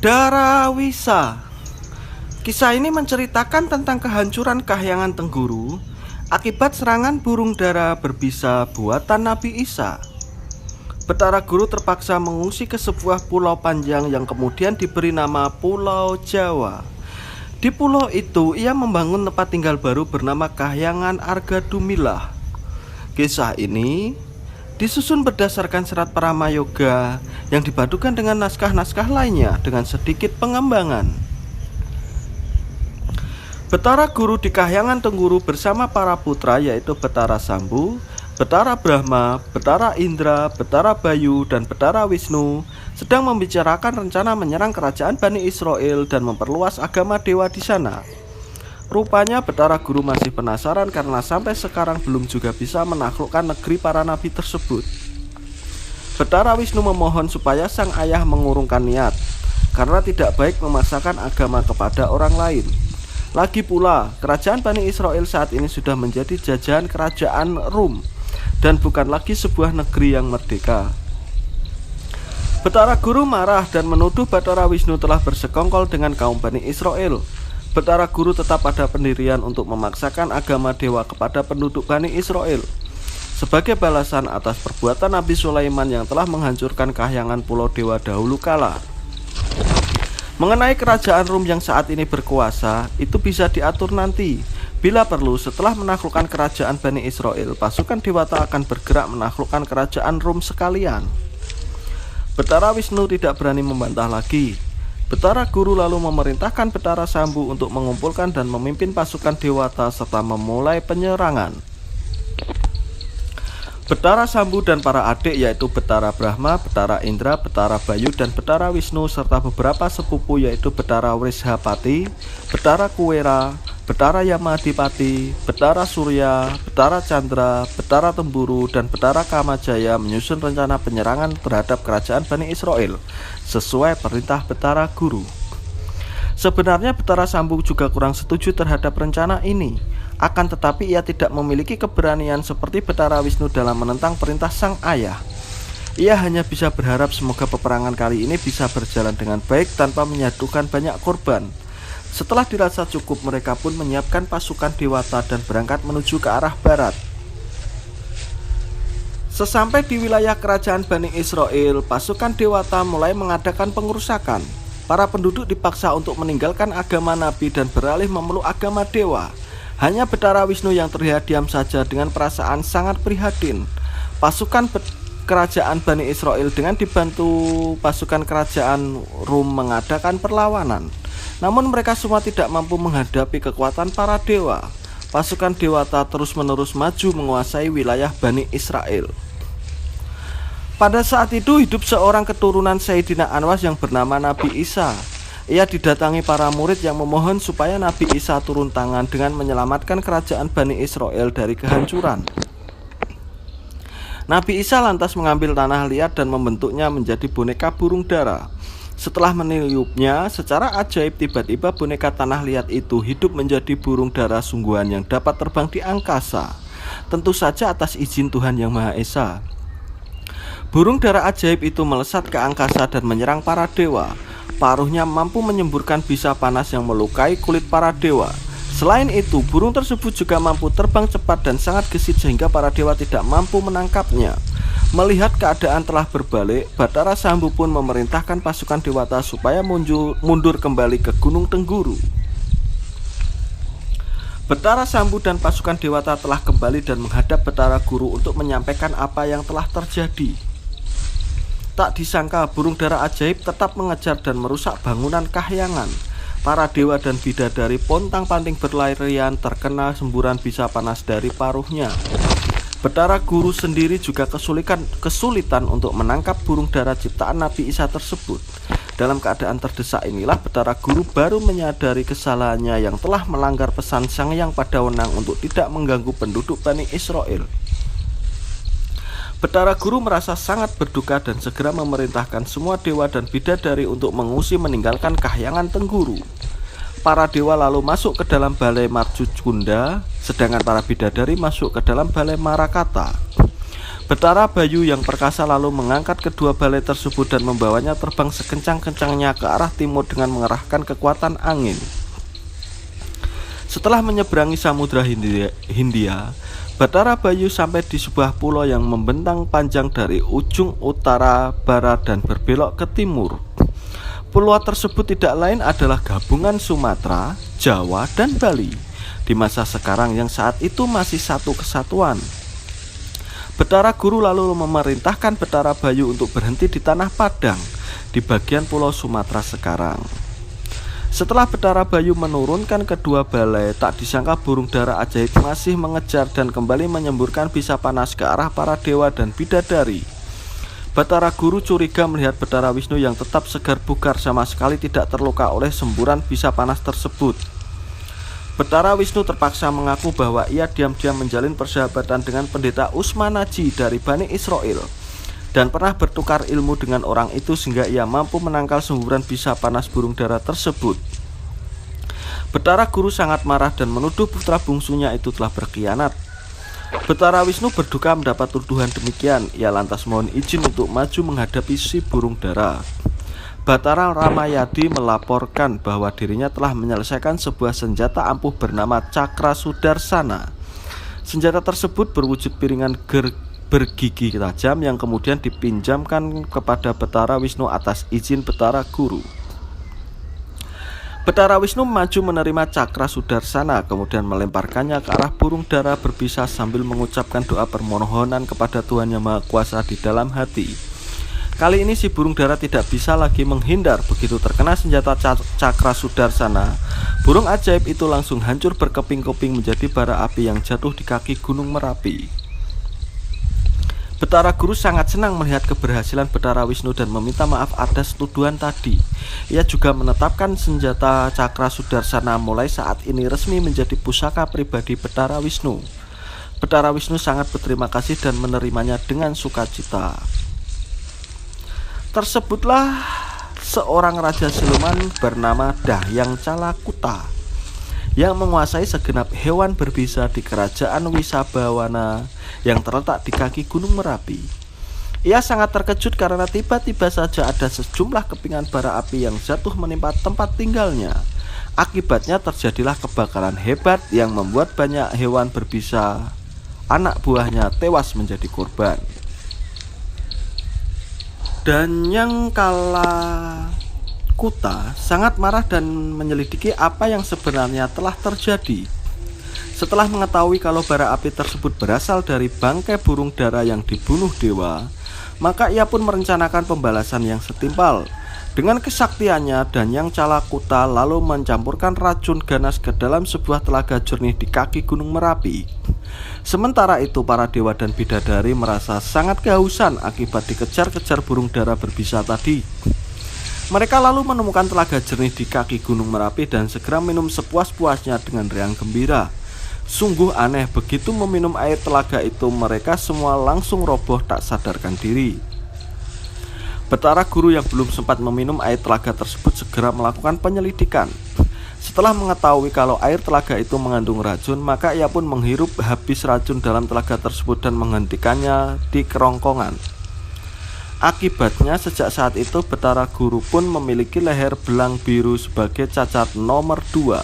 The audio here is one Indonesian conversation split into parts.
Darawisa. Kisah ini menceritakan tentang kehancuran Kahyangan Tengguru akibat serangan burung dara berbisa buatan Nabi Isa. Betara Guru terpaksa mengungsi ke sebuah pulau panjang yang kemudian diberi nama Pulau Jawa. Di pulau itu ia membangun tempat tinggal baru bernama Kahyangan Argadumilah. Kisah ini disusun berdasarkan serat Paramayoga yang dipadukan dengan naskah-naskah lainnya dengan sedikit pengembangan. Betara Guru di Kahyangan Tengguru bersama para putra yaitu Betara Sambu, Betara Brahma, Betara Indra, Betara Bayu, dan Betara Wisnu sedang membicarakan rencana menyerang kerajaan Bani Israel dan memperluas agama dewa di sana. Rupanya Betara Guru masih penasaran karena sampai sekarang belum juga bisa menaklukkan negeri para nabi tersebut. Betara Wisnu memohon supaya sang ayah mengurungkan niat, karena tidak baik memaksakan agama kepada orang lain. Lagi pula, kerajaan Bani Israel saat ini sudah menjadi jajahan kerajaan Rum dan bukan lagi sebuah negeri yang merdeka. Betara Guru marah dan menuduh Betara Wisnu telah bersekongkol dengan kaum Bani Israel. Betara Guru tetap pada pendirian untuk memaksakan agama dewa kepada penduduk Bani Israel sebagai balasan atas perbuatan Nabi Sulaiman yang telah menghancurkan kahyangan pulau dewa dahulu kala. Mengenai kerajaan Rum yang saat ini berkuasa, itu bisa diatur nanti. Bila perlu, setelah menaklukkan kerajaan Bani Israel, pasukan Dewata akan bergerak menaklukkan kerajaan Rum sekalian. Betara Wisnu tidak berani membantah lagi. Betara Guru lalu memerintahkan Betara Sambu untuk mengumpulkan dan memimpin pasukan Dewata serta memulai penyerangan. Betara Sambu dan para adik yaitu Betara Brahma, Betara Indra, Betara Bayu, dan Betara Wisnu serta beberapa sepupu yaitu Betara Wrishapati, Betara Kuwera, Betara Yamadipati, Betara Surya, Betara Chandra, Betara Temburu, dan Betara Kamajaya menyusun rencana penyerangan terhadap kerajaan Bani Israel sesuai perintah Betara Guru. Sebenarnya Betara Sambu juga kurang setuju terhadap rencana ini. Akan tetapi ia tidak memiliki keberanian seperti Betara Wisnu dalam menentang perintah sang ayah. Ia hanya bisa berharap semoga peperangan kali ini bisa berjalan dengan baik tanpa menyatukan banyak korban. Setelah dirasa cukup, mereka pun menyiapkan pasukan Dewata dan berangkat menuju ke arah barat. Sesampai di wilayah kerajaan Bani Israel, pasukan Dewata mulai mengadakan pengerusakan. Para penduduk dipaksa untuk meninggalkan agama Nabi dan beralih memeluk agama dewa. Hanya Betara Wisnu yang terlihat diam saja dengan perasaan sangat prihatin. Pasukan kerajaan Bani Israel dengan dibantu pasukan kerajaan Rum mengadakan perlawanan. Namun mereka semua tidak mampu menghadapi kekuatan para dewa. Pasukan Dewata terus-menerus maju menguasai wilayah Bani Israel. Pada saat itu hidup seorang keturunan Sayyidina Anwas yang bernama Nabi Isa. Ia didatangi para murid yang memohon supaya Nabi Isa turun tangan dengan menyelamatkan kerajaan Bani Israel dari kehancuran. Nabi Isa lantas mengambil tanah liat dan membentuknya menjadi boneka burung dara. Setelah meniupnya, secara ajaib tiba-tiba boneka tanah liat itu hidup menjadi burung dara sungguhan yang dapat terbang di angkasa. Tentu saja atas izin Tuhan Yang Maha Esa. Burung dara ajaib itu melesat ke angkasa dan menyerang para dewa. Paruhnya mampu menyemburkan bisa panas yang melukai kulit para dewa. Selain itu, burung tersebut juga mampu terbang cepat dan sangat gesit sehingga para dewa tidak mampu menangkapnya. Melihat keadaan telah berbalik, Betara Sambu pun memerintahkan pasukan Dewata supaya mundur kembali ke Gunung Tengguru. Betara Sambu dan pasukan Dewata telah kembali dan menghadap Betara Guru untuk menyampaikan apa yang telah terjadi. Tak disangka burung dara ajaib tetap mengejar dan merusak bangunan kahyangan. Para dewa dan bidadari pontang-panting berlarian terkena semburan bisa panas dari paruhnya. Betara Guru sendiri juga kesulitan untuk menangkap burung dara ciptaan Nabi Isa tersebut. Dalam keadaan terdesak inilah Betara Guru baru menyadari kesalahannya yang telah melanggar pesan Sang Hyang Padawenang untuk tidak mengganggu penduduk Bani Israel. Betara Guru merasa sangat berduka dan segera memerintahkan semua dewa dan bidadari untuk mengungsi meninggalkan Kahyangan Tengguru. Para dewa lalu masuk ke dalam balai Marjukunda, sedangkan para bidadari masuk ke dalam balai Marakata. Betara Bayu yang perkasa lalu mengangkat kedua balai tersebut dan membawanya terbang sekencang-kencangnya ke arah timur dengan mengerahkan kekuatan angin. Setelah menyeberangi Samudra Hindia, Betara Bayu sampai di sebuah pulau yang membentang panjang dari ujung utara, barat, dan berbelok ke timur. Pulau tersebut tidak lain adalah gabungan Sumatera, Jawa, dan Bali di masa sekarang yang saat itu masih satu kesatuan. Betara Guru lalu memerintahkan Betara Bayu untuk berhenti di Tanah Padang di bagian Pulau Sumatera sekarang. Setelah Betara Bayu menurunkan kedua balai, tak disangka burung dara ajaib masih mengejar dan kembali menyemburkan bisa panas ke arah para dewa dan bidadari. Betara Guru curiga melihat Betara Wisnu yang tetap segar bugar sama sekali tidak terluka oleh semburan bisa panas tersebut. Betara Wisnu terpaksa mengaku bahwa ia diam-diam menjalin persahabatan dengan pendeta Usmanaji dari Bani Israel dan pernah bertukar ilmu dengan orang itu sehingga ia mampu menangkal semburan bisa panas burung dara tersebut. Betara Guru sangat marah dan menuduh putra bungsunya itu telah berkhianat. Betara Wisnu berduka mendapat tuduhan demikian. Ia lantas mohon izin untuk maju menghadapi si burung dara. Batara Ramayadi melaporkan bahwa dirinya telah menyelesaikan sebuah senjata ampuh bernama Cakra Sudarsana. Senjata tersebut berwujud piringan bergigi tajam yang kemudian dipinjamkan kepada Betara Wisnu atas izin Betara Guru. Betara Wisnu maju menerima Cakra Sudarsana, kemudian melemparkannya ke arah burung dara berbisa sambil mengucapkan doa permohonan kepada Tuhan Yang Maha Kuasa di dalam hati. Kali ini si burung dara tidak bisa lagi menghindar. Begitu terkena senjata Cakra Sudarsana, burung ajaib itu langsung hancur berkeping-keping menjadi bara api yang jatuh di kaki Gunung Merapi. Betara Guru sangat senang melihat keberhasilan Betara Wisnu dan meminta maaf atas tuduhan tadi. Ia juga menetapkan senjata Cakra Sudarsana mulai saat ini resmi menjadi pusaka pribadi Betara Wisnu. Betara Wisnu sangat berterima kasih dan menerimanya dengan sukacita. Tersebutlah seorang raja siluman bernama Dahyang Calakuta yang menguasai segenap hewan berbisa di kerajaan Wisabawana yang terletak di kaki Gunung Merapi. Ia sangat terkejut karena tiba-tiba saja ada sejumlah kepingan bara api yang jatuh menimpa tempat tinggalnya. Akibatnya terjadilah kebakaran hebat yang membuat banyak hewan berbisa anak buahnya tewas menjadi korban. Dahyang Calakuta sangat marah dan menyelidiki apa yang sebenarnya telah terjadi. Setelah mengetahui kalau bara api tersebut berasal dari bangkai burung dara yang dibunuh dewa, maka ia pun merencanakan pembalasan yang setimpal. Dengan kesaktiannya, Dahyang Calakuta lalu mencampurkan racun ganas ke dalam sebuah telaga jernih di kaki Gunung Merapi. Sementara itu, para dewa dan bidadari merasa sangat kehausan akibat dikejar-kejar burung dara berbisa tadi. Mereka lalu menemukan telaga jernih di kaki Gunung Merapi dan segera minum sepuas-puasnya dengan riang gembira. Sungguh aneh, begitu meminum air telaga itu mereka semua langsung roboh tak sadarkan diri. Betara Guru yang belum sempat meminum air telaga tersebut segera melakukan penyelidikan. Setelah mengetahui kalau air telaga itu mengandung racun, maka ia pun menghirup habis racun dalam telaga tersebut dan menghentikannya di kerongkongan. Akibatnya sejak saat itu Betara Guru pun memiliki leher belang biru sebagai cacat nomor 2,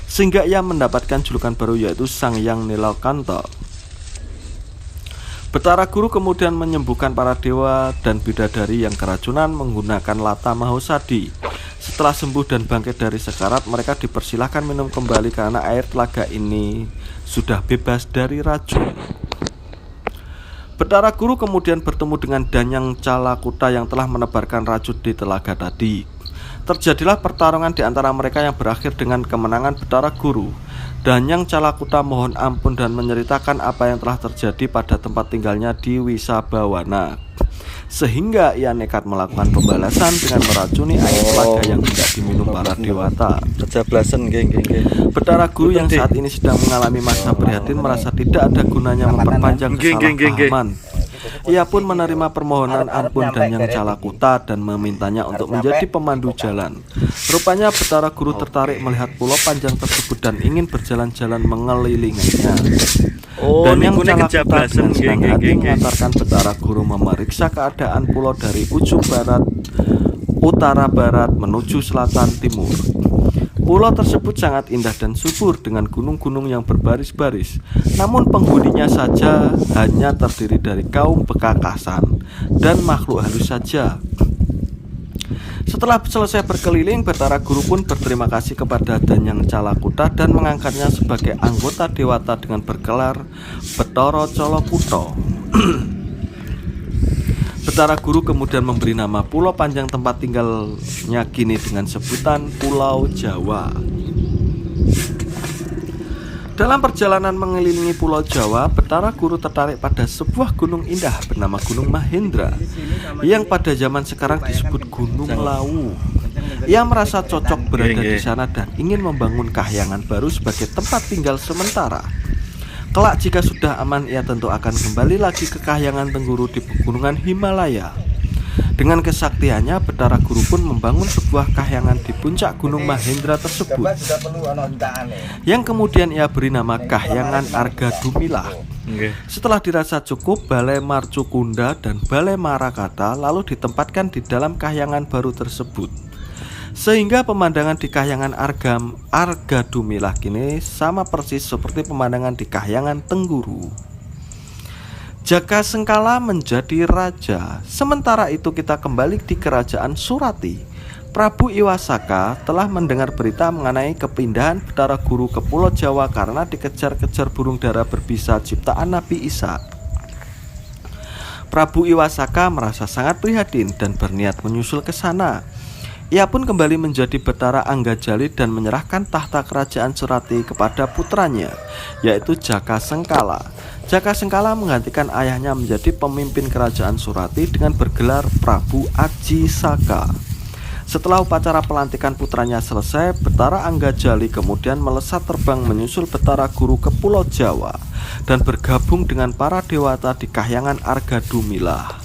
sehingga ia mendapatkan julukan baru yaitu Sang Hyang Nilakanta. Betara Guru kemudian menyembuhkan para dewa dan bidadari yang keracunan menggunakan Lata Mahosadi. Setelah sembuh dan bangkit dari sekarat, mereka dipersilahkan minum kembali karena air telaga ini sudah bebas dari racun. Betara Guru kemudian bertemu dengan Dahyang Calakuta yang telah menebarkan racun di telaga tadi. Terjadilah pertarungan di antara mereka yang berakhir dengan kemenangan Betara Guru. Dahyang Calakuta mohon ampun dan menceritakan apa yang telah terjadi pada tempat tinggalnya di Wisabawana, sehingga ia nekat melakukan pembalasan dengan meracuni air telaga yang tidak diminum para dewata. Betara Guru yang saat ini sedang mengalami masa prihatin merasa tidak ada gunanya memperpanjang kesalahpahaman. Ia pun menerima permohonan ampun Danyang Calakuta dan memintanya untuk menjadi pemandu jalan. Rupanya Betara Guru tertarik melihat pulau panjang tersebut dan ingin berjalan-jalan mengelilinginya. Danyang Calakuta dengan senang hati mengantarkan Betara Guru memeriksa keadaan pulau dari ujung barat, utara barat menuju selatan timur. Pulau tersebut sangat indah dan subur dengan gunung-gunung yang berbaris-baris. Namun penghuninya saja hanya terdiri dari kaum bekakasan dan makhluk halus saja. Setelah selesai berkeliling, Betara Guru pun berterima kasih kepada Danyang Calakuta dan mengangkatnya sebagai anggota dewata dengan bergelar Betara Colokuto. Betara Guru kemudian memberi nama pulau panjang tempat tinggalnya kini dengan sebutan Pulau Jawa. Dalam perjalanan mengelilingi Pulau Jawa, Betara Guru tertarik pada sebuah gunung indah bernama Gunung Mahendra yang pada zaman sekarang disebut Gunung Lawu. Ia merasa cocok berada di sana dan ingin membangun kahyangan baru sebagai tempat tinggal sementara. Kelak jika sudah aman, ia tentu akan kembali lagi ke kahyangan Tengguru di pegunungan Himalaya. Dengan kesaktiannya, Betara Guru pun membangun sebuah kahyangan di puncak Gunung Mahendra tersebut, yang kemudian ia beri nama Kahyangan Argadumilah. Setelah dirasa cukup, Balai Marcukunda dan Balai Marakata lalu ditempatkan di dalam kahyangan baru tersebut, sehingga pemandangan di Kahyangan Argadumilah kini sama persis seperti pemandangan di Kahyangan Tengguru. Jakasengkala menjadi raja. Sementara itu kita kembali di kerajaan Surati. Prabu Iwasaka telah mendengar berita mengenai kepindahan Betara Guru ke Pulau Jawa karena dikejar-kejar burung dara berbisa ciptaan Nabi Isa. Prabu Iwasaka merasa sangat prihatin dan berniat menyusul ke sana. Ia pun kembali menjadi Betara Anggajali dan menyerahkan tahta kerajaan Surati kepada putranya, yaitu Jakasengkala. Jakasengkala menggantikan ayahnya menjadi pemimpin kerajaan Surati dengan bergelar Prabu Ajisaka. Setelah upacara pelantikan putranya selesai, Betara Anggajali kemudian melesat terbang menyusul Betara Guru ke Pulau Jawa dan bergabung dengan para dewata di Kahyangan Argadumilah.